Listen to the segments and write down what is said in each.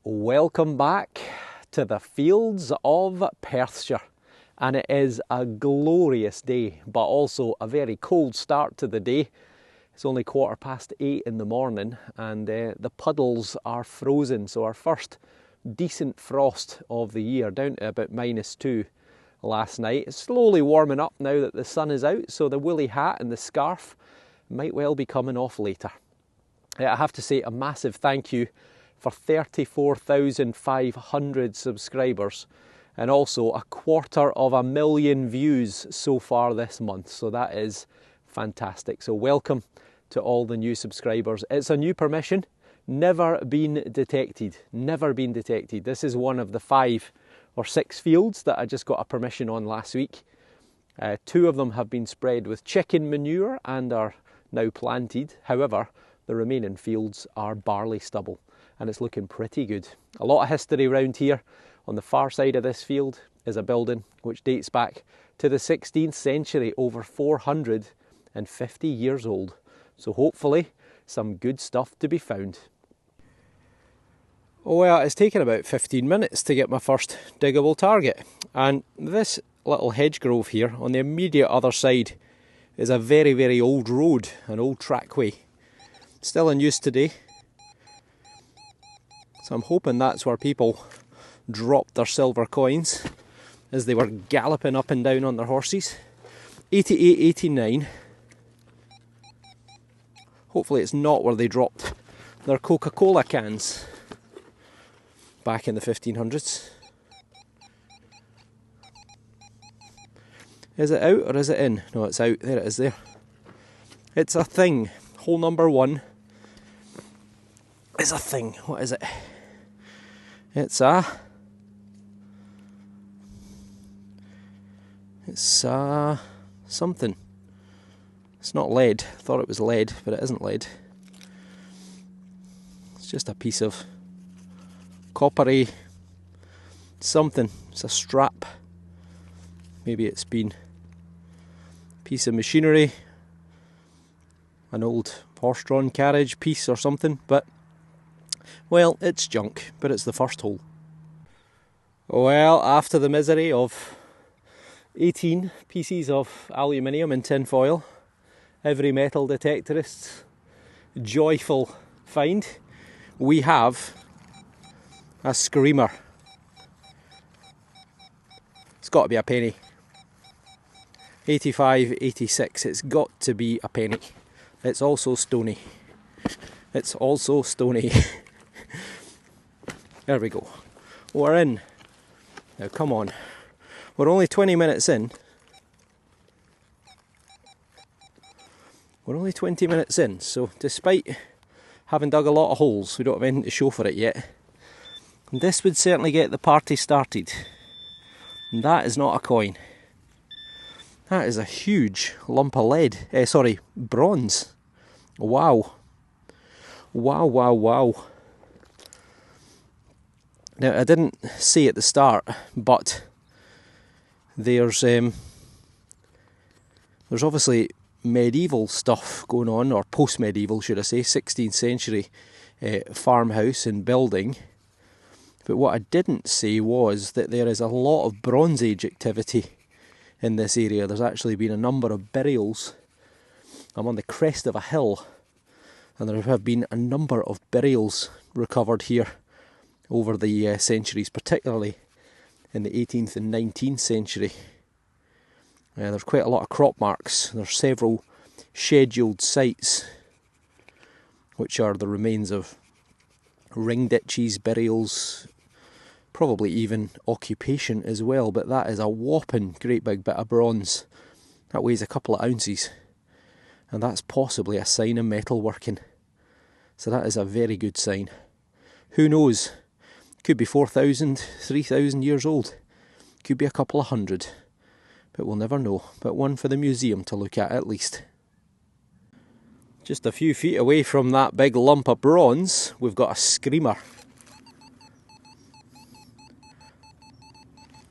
Welcome back to the fields of Perthshire, and it is a glorious day but also a very cold start to the day. It's only 8:15 in the morning and the puddles are frozen, so our first decent frost of the year, down to about -2 last night. It's slowly warming up now that the sun is out, so the woolly hat and the scarf might well be coming off later. I have to say a massive thank you for 34,500 subscribers and also 250,000 views so far this month, so that is fantastic. So welcome to all the new subscribers. It's a new permission, never been detected. This is one of the 5 or 6 fields that I just got a permission on last week. 2 of them have been spread with chicken manure and are now planted. However, the remaining fields are barley stubble, and it's looking pretty good. A lot of history around here. On the far side of this field is a building which dates back to the 16th century, over 450 years old. So hopefully some good stuff to be found. Well, it's taken about 15 minutes to get my first diggable target, and this little hedge grove here on the immediate other side is a very, very old road, an old trackway. Still in use today. So I'm hoping that's where people dropped their silver coins as they were galloping up and down on their horses. 88, 89. Hopefully it's not where they dropped their Coca-Cola cans back in the 1500s. Is it out or is it in? No, it's out. There it is there. It's a thing. Hole number 1 is a thing. What is it? It's something. It's not lead. I thought it was lead, but it isn't lead. It's just a piece of coppery something. It's a strap. Maybe it's been a piece of machinery, an old horse-drawn carriage piece or something, but well, it's junk, but it's the first hole. Well, after the misery of 18 pieces of aluminium and tin foil, every metal detectorist's joyful find, we have a screamer. It's got to be a penny. 85, 86, it's got to be a penny. It's also stony. It's also stony. There we go. We're in. Now come on. We're only 20 minutes in. We're only 20 minutes in, so despite having dug a lot of holes, we don't have anything to show for it yet. And this would certainly get the party started. And that is not a coin. That is a huge lump of lead. Bronze. Wow. Wow, wow, wow. Now, I didn't say at the start, but there's obviously medieval stuff going on, or post-medieval should I say, 16th century farmhouse and building. But what I didn't say was that there is a lot of Bronze Age activity in this area. There's actually been a number of burials. I'm on the crest of a hill, and there have been a number of burials recovered here over the centuries, particularly in the 18th and 19th century. There's quite a lot of crop marks. There's several scheduled sites which are the remains of ring ditches, burials, probably even occupation as well, but that is a whopping great big bit of bronze. That weighs a couple of ounces, and that's possibly a sign of metalworking. So that is a very good sign. Who knows? Could be 4,000, 3,000 years old. Could be a couple of hundred. But we'll never know. But one for the museum to look at least. Just a few feet away from that big lump of bronze, we've got a screamer.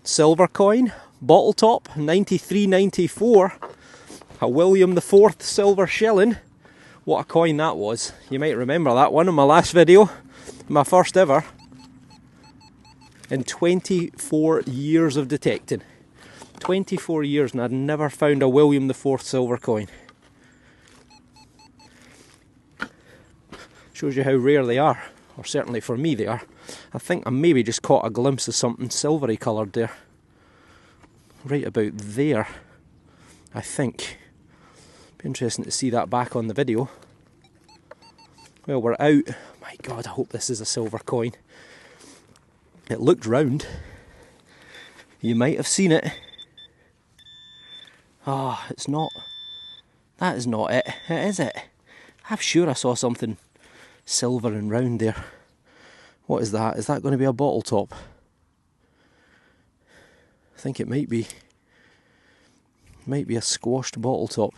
Silver coin, bottle top, 93.94. A William IV silver shilling. What a coin that was. You might remember that one in my last video. My first ever. in 24 years of detecting. 24 years and I'd never found a William IV silver coin. Shows you how rare they are, or certainly for me they are. I think I maybe just caught a glimpse of something silvery coloured there. Right about there, I think. Be interesting to see that back on the video. Well, we're out. My God, I hope this is a silver coin. It looked round. You might have seen it. Ah, it's not. That is not it. Is it? I'm sure I saw something silver and round there. What is that? Is that going to be a bottle top? I think it might be. Might be a squashed bottle top.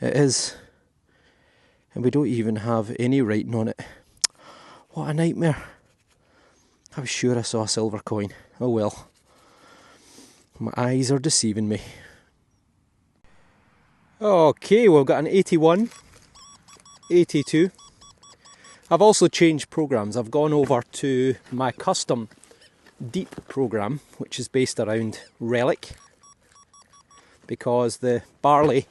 It is. And we don't even have any writing on it. What a nightmare. I was sure I saw a silver coin. Oh well. My eyes are deceiving me. Okay, we've got an 81, 82. I've also changed programs. I've gone over to my custom deep program, which is based around relic, because the barley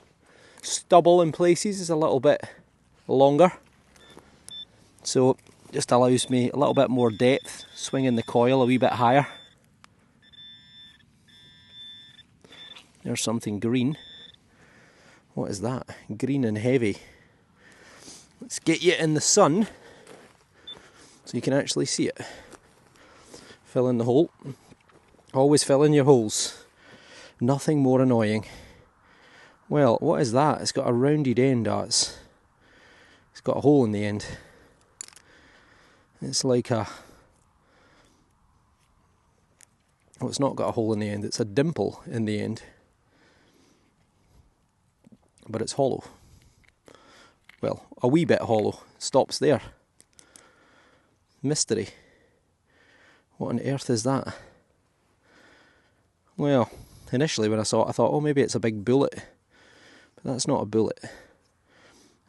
stubble in places is a little bit longer, so it just allows me a little bit more depth, swinging the coil a wee bit higher. There's something green. What is that? Green and heavy. Let's get you in the sun so you can actually see it. Fill in the hole. Always fill in your holes. Nothing more annoying. Well, what is that? It's got a rounded end. It's got a hole in the end. It's like a... Well, it's not got a hole in the end. It's a dimple in the end. But it's hollow. Well, a wee bit hollow. Stops there. Mystery. What on earth is that? Well, initially when I saw it I thought, oh, maybe it's a big bullet. But that's not a bullet.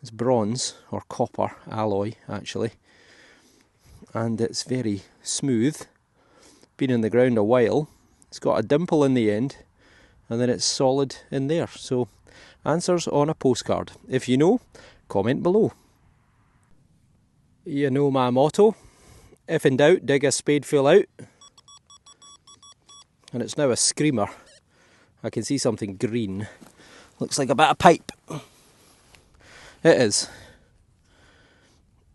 It's bronze, or copper alloy actually. And it's very smooth. Been in the ground a while. It's got a dimple in the end. And then it's solid in there. So, answers on a postcard. If you know, comment below. You know my motto. If in doubt, dig a spadeful out. And it's now a screamer. I can see something green. Looks like a bit of pipe. It is.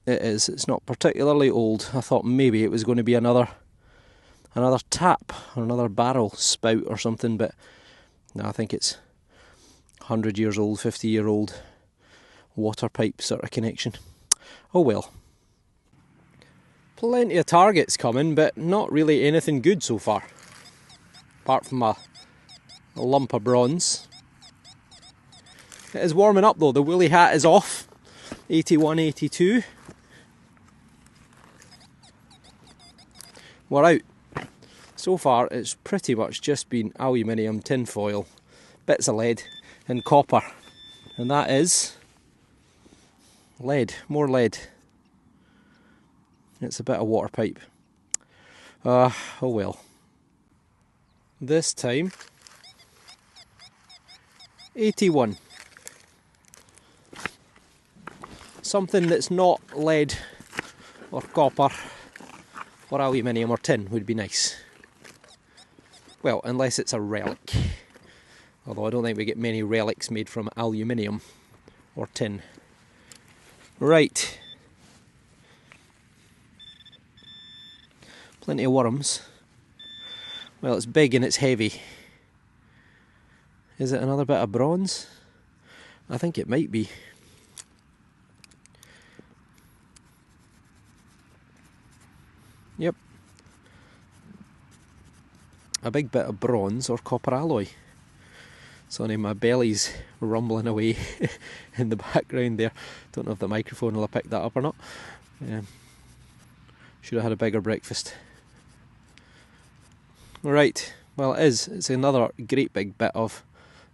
It is. It's not particularly old. I thought maybe it was going to be another tap or another barrel spout or something, but no, I think it's 100 years old, 50-year-old water pipe sort of connection. Oh well. Plenty of targets coming, but not really anything good so far. Apart from a lump of bronze. It is warming up though, the woolly hat is off. 81, 82. We're out. So far it's pretty much just been aluminium, tin foil, bits of lead and copper. And that is lead, more lead. It's a bit of water pipe. Oh well. This time, 81. Something that's not lead or copper or aluminium or tin would be nice. Well, unless it's a relic. Although I don't think we get many relics made from aluminium or tin. Right. Plenty of worms. Well, it's big and it's heavy. Is it another bit of bronze? I think it might be. Yep. A big bit of bronze or copper alloy. Sorry, my belly's rumbling away in the background there. Don't know if the microphone will have picked that up or not. Should have had a bigger breakfast. Right, well it is. It's another great big bit of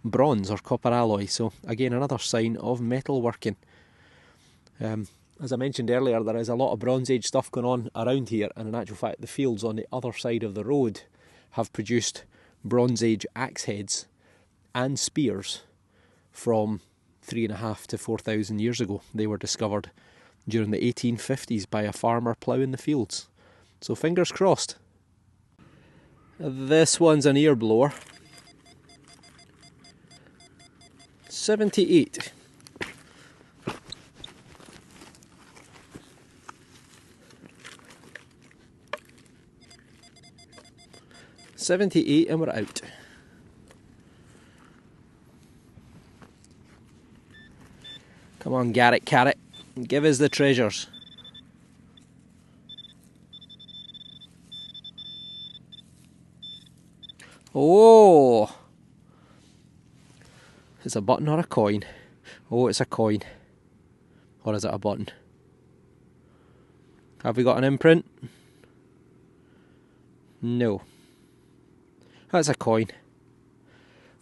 bronze or copper alloy. So again, another sign of metalworking. As I mentioned earlier, there is a lot of Bronze Age stuff going on around here, and in actual fact the fields on the other side of the road have produced Bronze Age axe heads and spears from 3,500 to 4,000 years ago. They were discovered during the 1850s by a farmer ploughing the fields. So fingers crossed. This one's an ear blower. 78. $78 and we're out. Come on, Garrett Carrot, give us the treasures. Oh! It's a button or a coin? Oh, it's a coin. Or is it a button? Have we got an imprint? No. That's a coin.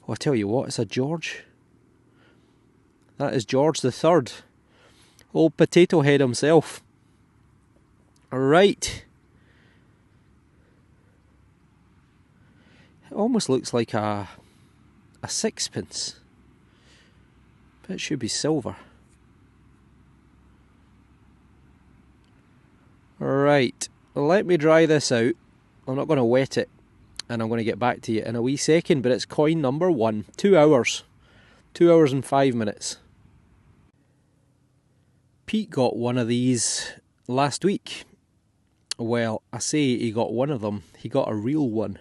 Oh, I tell you what, it's a George. That is George the Third. Old Potato Head himself. Right. It almost looks like a sixpence. But it should be silver. Right. Let me dry this out. I'm not going to wet it. And I'm going to get back to you in a wee second. But it's coin number 1. 2 hours. 2 hours and 5 minutes. Pete got one of these last week. Well, I say he got one of them. He got a real one.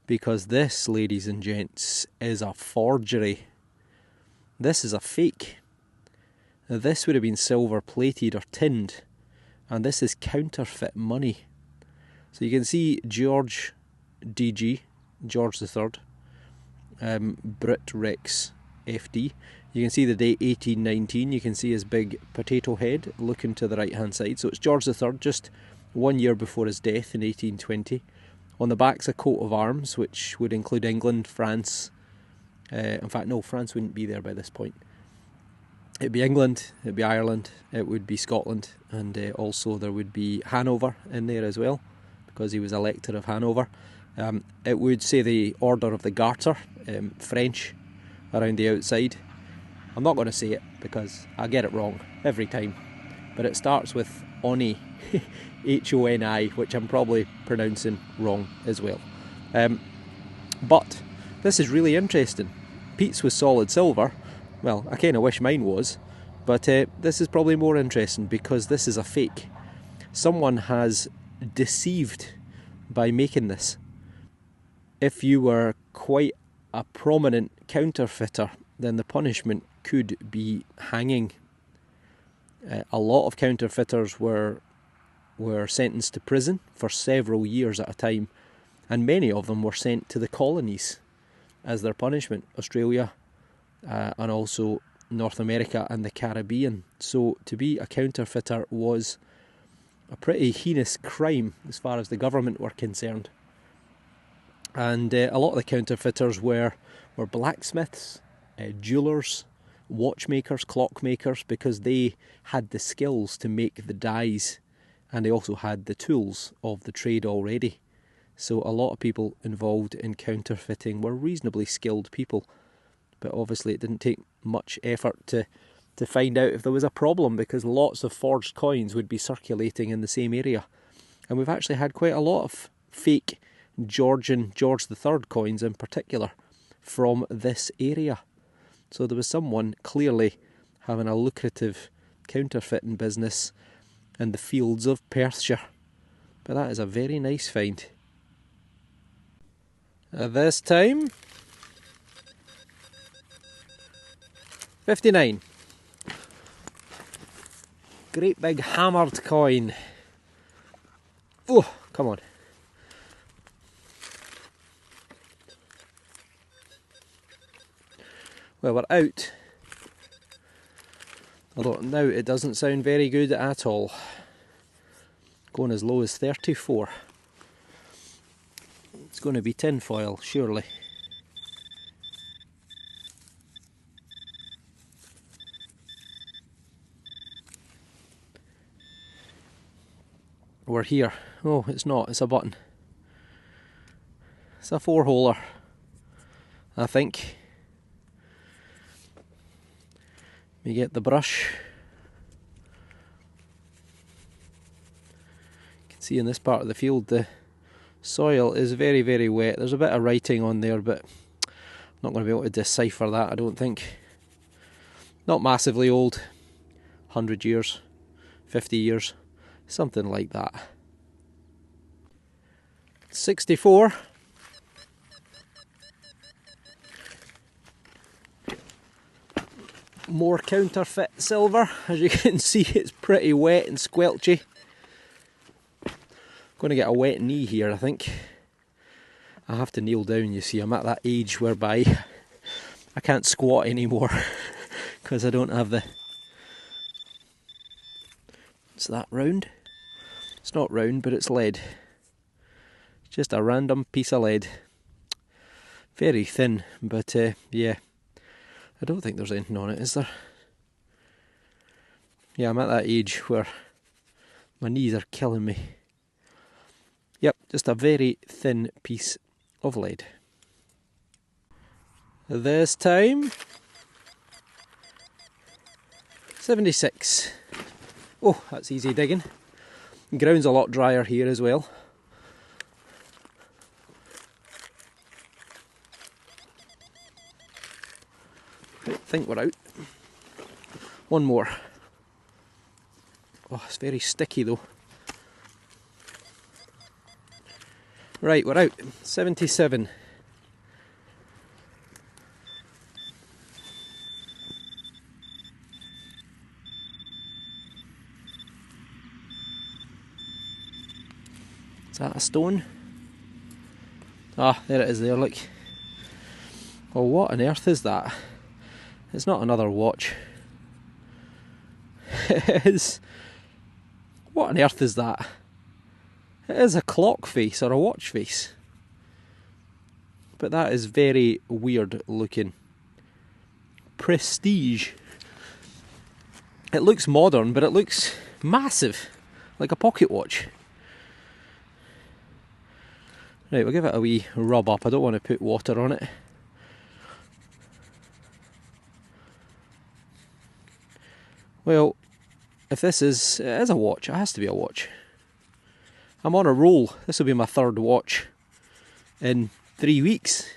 Because this, ladies and gents, is a forgery. This is a fake. Now, this would have been silver plated or tinned. And this is counterfeit money. So you can see George DG, George the Third, Brit Rex FD. You can see the date 1819. You can see his big potato head looking to the right hand side. So it's George the Third, just 1 year before his death in 1820. On the back's a coat of arms, which would include England, France. In fact, no, France wouldn't be there by this point. It'd be England, it'd be Ireland, it would be Scotland, and also there would be Hanover in there as well, because he was Elector of Hanover. It would say the Order of the Garter, French, around the outside. I'm not going to say it because I get it wrong every time, but it starts with Oni, H-O-N-I, which I'm probably pronouncing wrong as well. But this is really interesting. Pete's was solid silver. Well, I kind of wish mine was, but this is probably more interesting because this is a fake. Someone has deceived by making this. If you were quite a prominent counterfeiter, then the punishment could be hanging. A lot of counterfeiters were sentenced to prison for several years at a time, and many of them were sent to the colonies as their punishment, Australia, and also North America and the Caribbean. So to be a counterfeiter was a pretty heinous crime as far as the government were concerned. And a lot of the counterfeiters were blacksmiths, jewellers, watchmakers, clockmakers, because they had the skills to make the dies, and they also had the tools of the trade already. So a lot of people involved in counterfeiting were reasonably skilled people. But obviously it didn't take much effort to find out if there was a problem, because lots of forged coins would be circulating in the same area. And we've actually had quite a lot of fake Georgian George III coins in particular from this area. So there was someone clearly having a lucrative counterfeiting business in the fields of Perthshire. But that is a very nice find. This time 59. Great big hammered coin. Oh, come on. Well, we're out. Although now it doesn't sound very good at all. Going as low as 34. It's going to be tinfoil, surely. we're here. Oh, it's not, it's a button. It's a 4-holer, I think. We get the brush. You can see in this part of the field the soil is very, very wet. There's a bit of writing on there, but I'm not going to be able to decipher that, I don't think. Not massively old. 100 years, 50 years, something like that. 64. More counterfeit silver. As you can see, it's pretty wet and squelchy. Going to get a wet knee here, I think. I have to kneel down, you see. I'm at that age whereby I can't squat anymore because I don't have the... Is that round? It's not round, but it's lead. Just a random piece of lead. Very thin, but yeah. I don't think there's anything on it, is there? Yeah, I'm at that age where my knees are killing me. Yep, just a very thin piece of lead. This time, 76. Oh, that's easy digging. The ground's a lot drier here as well. I think we're out. One more. Oh, it's very sticky though. Right, we're out. 77. Is that a stone? Ah, there it is there, look. Well, what on earth is that? It's not another watch. It is... What on earth is that? It is a clock face or a watch face. But that is very weird looking. Prestige. It looks modern, but it looks massive. Like a pocket watch. Right, we'll give it a wee rub up. I don't want to put water on it. Well, if this is... It is a watch. It has to be a watch. I'm on a roll. This will be my third watch in 3 weeks.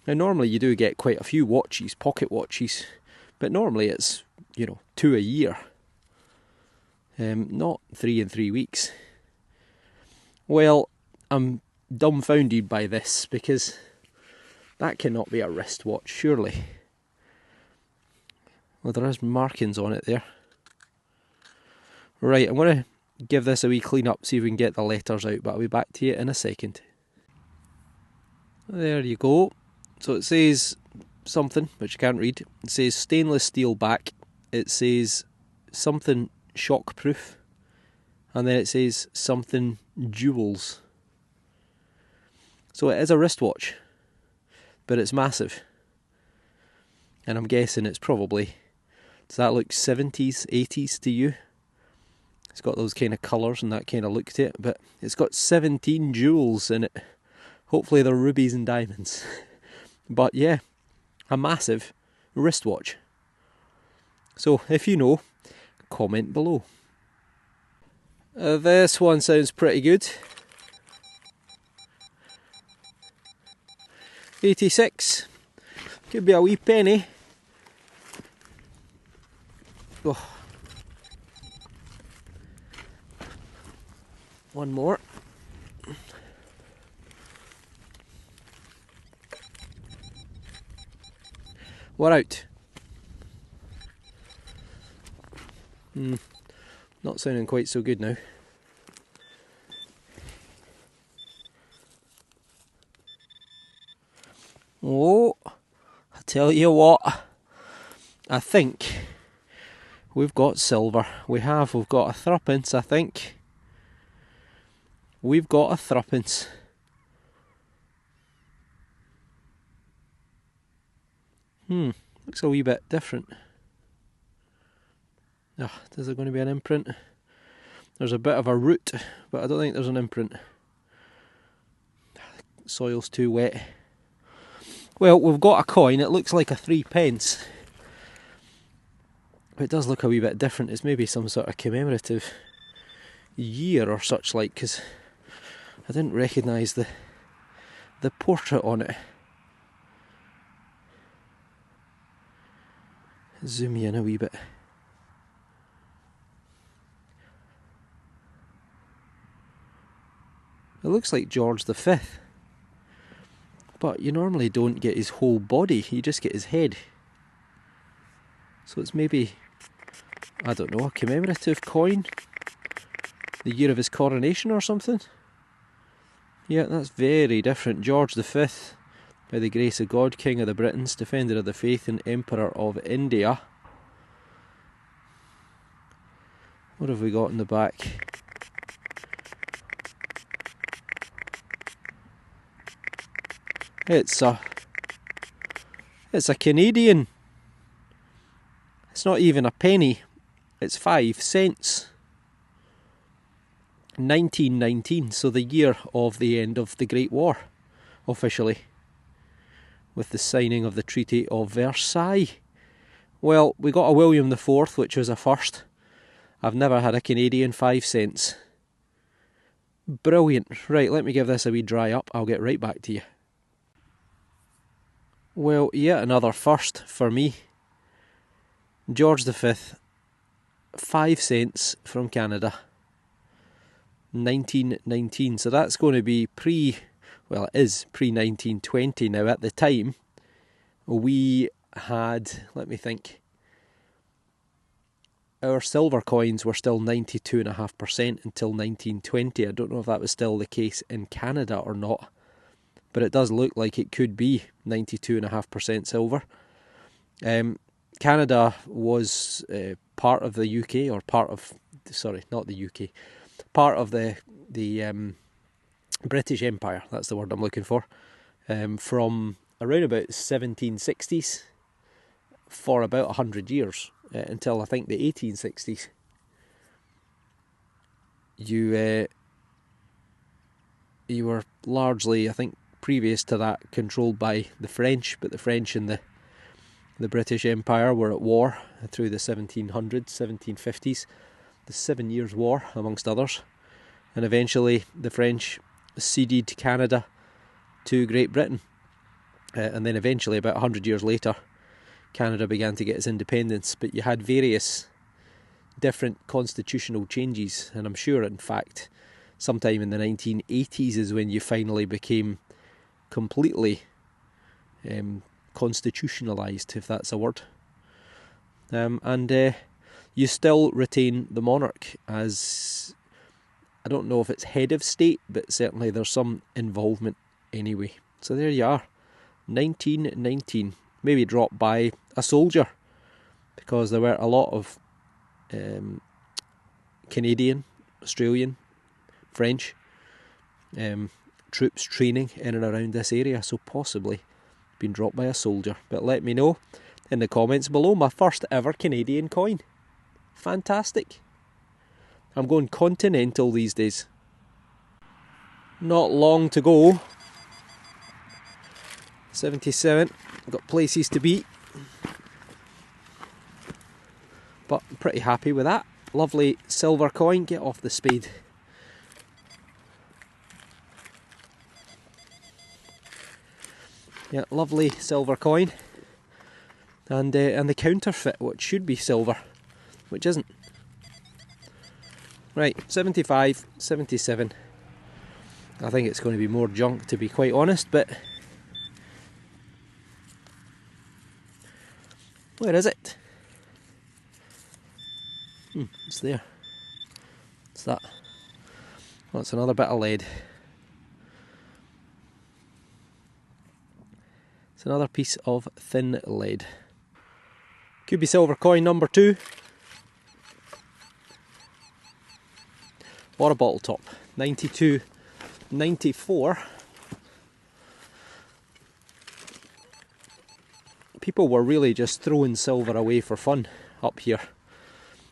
Now normally you do get quite a few watches, pocket watches, but normally it's, 2 a year. Not 3 in 3 weeks. Well, I'm dumbfounded by this because that cannot be a wristwatch, surely. Well, there is markings on it there. Right, I'm going to give this a wee clean up, see if we can get the letters out, but I'll be back to you in a second. There you go. So it says something, which you can't read. It says stainless steel back. It says something shockproof. And then it says something jewels. So it is a wristwatch, but it's massive. And I'm guessing it's probably, does that look 70s, 80s to you? It's got those kind of colours and that kind of look to it, but it's got 17 jewels in it. Hopefully they're rubies and diamonds. But yeah, a massive wristwatch. So if you know, comment below. This one sounds pretty good. 86. Could be a wee penny. Oh. One more. We're out. Not sounding quite so good now. Oh, I tell you what, I think we've got silver. We've got a threepence, I think. We've got a threepence. Looks a wee bit different. Oh, is there going to be an imprint? There's a bit of a root, but I don't think there's an imprint. Soil's too wet. Well, we've got a coin. It looks like a 3p. But it does look a wee bit different. It's maybe some sort of commemorative year or such like, because I didn't recognise the portrait on it. Zoom you in a wee bit. It looks like George V. But you normally don't get his whole body, you just get his head. So it's maybe, I don't know, a commemorative coin? The year of his coronation or something? Yeah, that's very different. George V, by the grace of God, King of the Britons, Defender of the Faith and Emperor of India. What have we got in the back? It's a Canadian. It's not even a penny. It's 5 cents. 1919, so the year of the end of the Great War, officially, with the signing of the Treaty of Versailles. Well, we got a William IV, which was a first. I've never had a Canadian 5 cents. Brilliant. Right, let me give this a wee dry up. I'll get right back to you. Well, yet another first for me. George V, 5 cents from Canada. 1919, so that's going to be well, it is pre-1920 now. At the time, we had, let me think, our silver coins were still 92.5% until 1920. I don't know if that was still the case in Canada or not, but it does look like it could be 92.5% silver. Canada was part of the UK, or part of, sorry, not the UK, part of the British Empire, that's the word I'm looking for, from around about 1760s for about 100 years, until I think the 1860s. You were largely, I think, previous to that, controlled by the French, but the French and the British Empire were at war through the 1700s, 1750s, the 7 Years' War, amongst others, and eventually the French ceded Canada to Great Britain, and then eventually, about 100 years later, Canada began to get its independence. But you had various different constitutional changes, and I'm sure, in fact, sometime in the 1980s is when you finally became completely constitutionalised, if that's a word. And you still retain the monarch as, I don't know if it's head of state, but certainly there's some involvement anyway. So there you are, 1919, maybe dropped by a soldier, because there were a lot of Canadian, Australian, French troops training in and around this area, so possibly been dropped by a soldier. But let me know in the comments below. My first ever Canadian coin. Fantastic. I'm going continental these days. Not long to go. 77. Got places to be. But I'm pretty happy with that. Lovely silver coin. Get off the spade. Yeah, lovely silver coin. And the counterfeit, which should be silver, which isn't. Right, 75, 77. I think it's going to be more junk, to be quite honest, but where is it? It's there. It's that. Well, it's another bit of lead. It's another piece of thin lead. Could be silver coin number 2. Or a bottle top. 92, 94. People were really just throwing silver away for fun up here.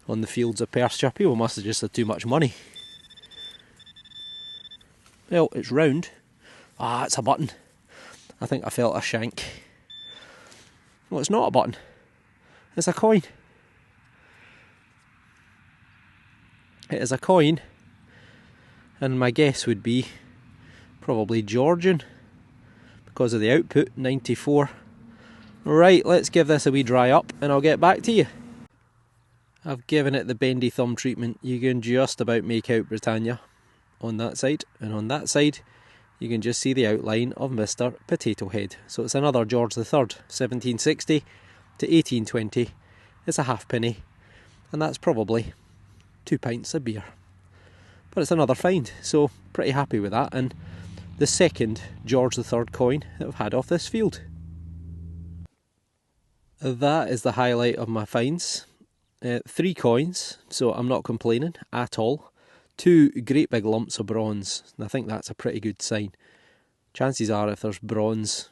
on the fields of Perthshire. People must have just had too much money. Well, it's round. Ah, it's a button. I think I felt a shank. Well, it's not a button. It's a coin. It is a coin, and my guess would be probably Georgian because of the output, 94. Right, let's give this a wee dry up and I'll get back to you. I've given it the bendy thumb treatment. You can just about make out Britannia on that side, and on that side you can just see the outline of Mr. Potato Head. So it's another George III, 1760 to 1820. It's a halfpenny, and that's probably 2 pints of beer. But it's another find, so pretty happy with that, and the second George III coin that I've had off this field. That is the highlight of my finds. 3 coins, so I'm not complaining at all. 2 great big lumps of bronze, and I think that's a pretty good sign. Chances are if there's bronze,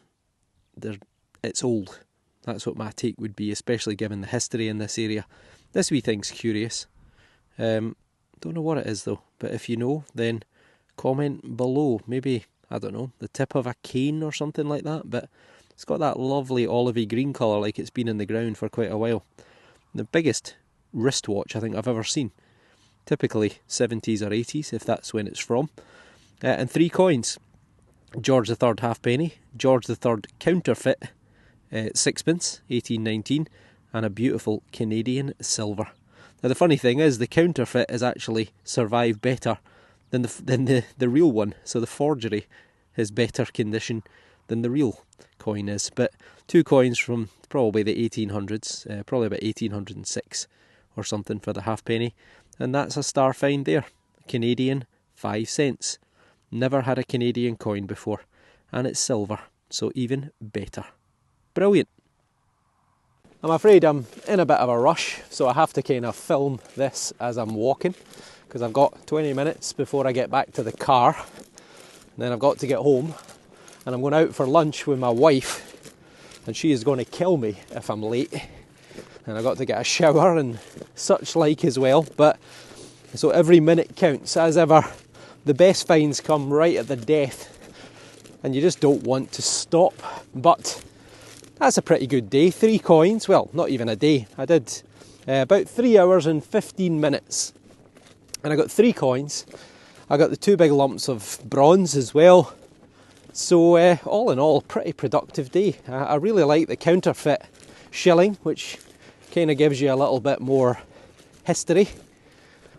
it's old. That's what my take would be, especially given the history in this area. This wee thing's curious. Don't know what it is though, but if you know, then comment below. Maybe, I don't know, the tip of a cane or something like that, but it's got that lovely olivey green colour like it's been in the ground for quite a while. The biggest wristwatch I think I've ever seen. Typically 70s or 80s, if that's when it's from. And 3 coins. George III halfpenny, George III counterfeit, 6pence, 1819, and a beautiful Canadian silver. Now the funny thing is, the counterfeit has actually survived better than the real one, so the forgery is better condition than the real coin is. But 2 coins from probably the 1800s, probably about 1806 or something for the halfpenny, and that's a star find there. Canadian 5 cents. Never had a Canadian coin before, and it's silver, so even better. Brilliant. I'm afraid I'm in a bit of a rush, so I have to kind of film this as I'm walking, because I've got 20 minutes before I get back to the car, and then I've got to get home, and I'm going out for lunch with my wife, and she is going to kill me if I'm late, and I've got to get a shower and such like as well. But so every minute counts. As ever, the best finds come right at the death, and you just don't want to stop. But that's a pretty good day. 3 coins, well, not even a day. I did about 3 hours and 15 minutes, and I got 3 coins. I got the 2 big lumps of bronze as well. So all in all, pretty productive day. I really like the counterfeit shilling, which kind of gives you a little bit more history.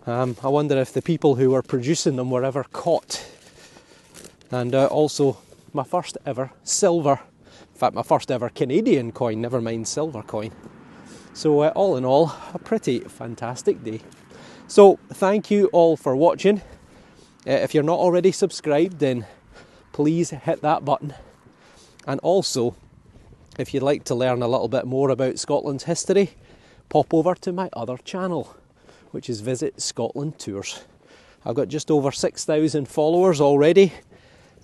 I wonder if the people who were producing them were ever caught. And also my first ever silver, in fact my first ever Canadian coin, never mind silver coin. So all in all, a pretty fantastic day. So thank you all for watching. If you're not already subscribed, then please hit that button. And also, if you'd like to learn a little bit more about Scotland's history, pop over to my other channel, which is Visit Scotland Tours. I've got just over 6,000 followers already,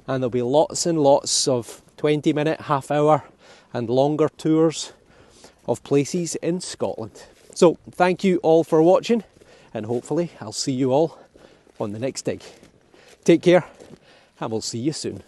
and there'll be lots and lots of 20-minute, half-hour and longer tours of places in Scotland. So thank you all for watching, and hopefully I'll see you all on the next dig. Take care, and we'll see you soon.